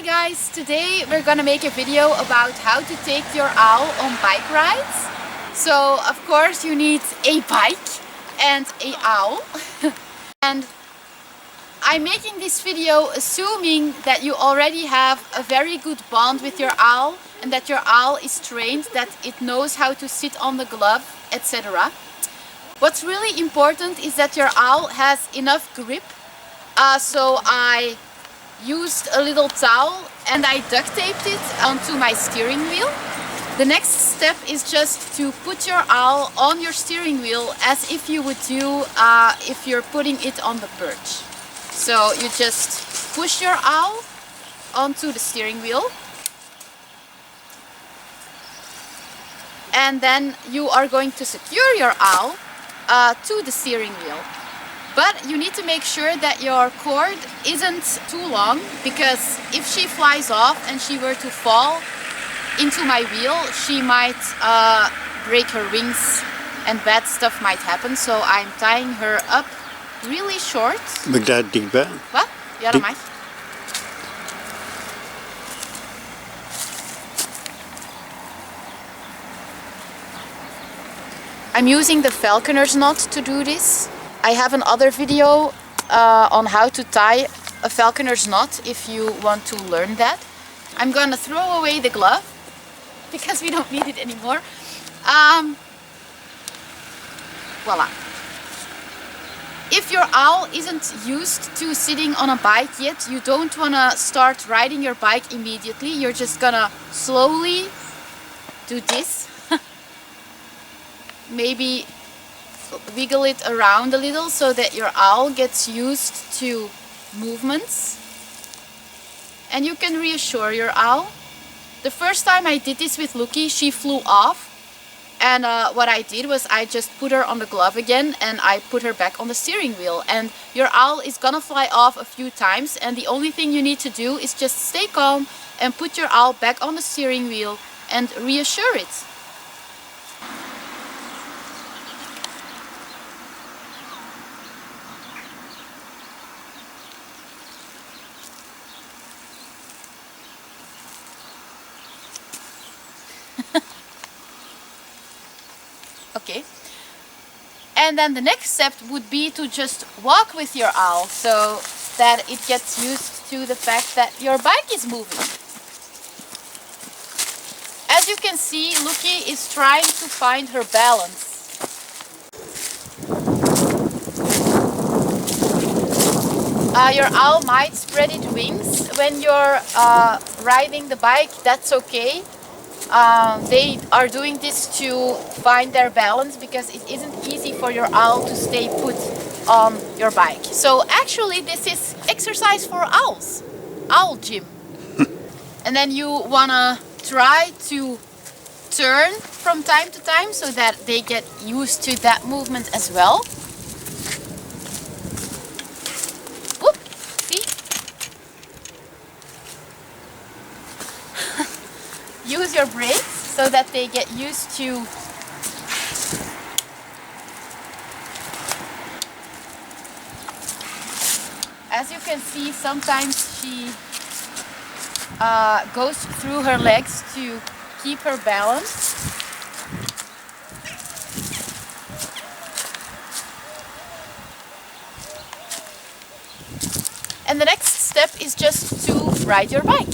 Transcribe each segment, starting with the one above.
Hi guys, today we're gonna make a video about how to take your owl on bike rides. So of course you need a bike and a owl. And I'm making this video assuming that you already have a very good bond with your owl and that your owl is trained, that it knows how to sit on the glove, etc. What's really important is that your owl has enough grip. So I used a little towel and I duct taped it onto my steering wheel. The next step is just to put your owl on your steering wheel as if you would do if you're putting it on the perch. So you just push your owl onto the steering wheel and then you are going to secure your owl to the steering wheel. But you need to make sure that your cord isn't too long, because if she flies off and she were to fall into my wheel, she might break her wings and bad stuff might happen. So I'm tying her up really short. Mag daar dichtbij? Wat? Ja, dat mag. I'm using the falconer's knot to do this. I have another video on how to tie a falconer's knot if you want to learn that. I'm gonna throw away the glove because we don't need it anymore. Voila. If your owl isn't used to sitting on a bike yet, you don't wanna start riding your bike immediately. You're just gonna slowly do this. Maybe wiggle it around a little so that your owl gets used to movements, and you can reassure your owl. The first time I did this with Lucky, she flew off, and what I did was I just put her on the glove again and I put her back on the steering wheel. And your owl is gonna fly off a few times, and the only thing you need to do is just stay calm and put your owl back on the steering wheel and reassure it. Okay, and then the next step would be to just walk with your owl so that it gets used to the fact that your bike is moving. As you can see, Lucky is trying to find her balance. Your owl might spread its wings when you're riding the bike. That's okay. They are doing this to find their balance because it isn't easy for your owl to stay put on your bike. So actually this is exercise for owls, owl gym. And then you wanna try to turn from time to time so that they get used to that movement as well. Whoop, see? Use your brakes so that they get used to as you can see, sometimes she goes through her legs to keep her balance. And the next step is just to ride your bike.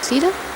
See that?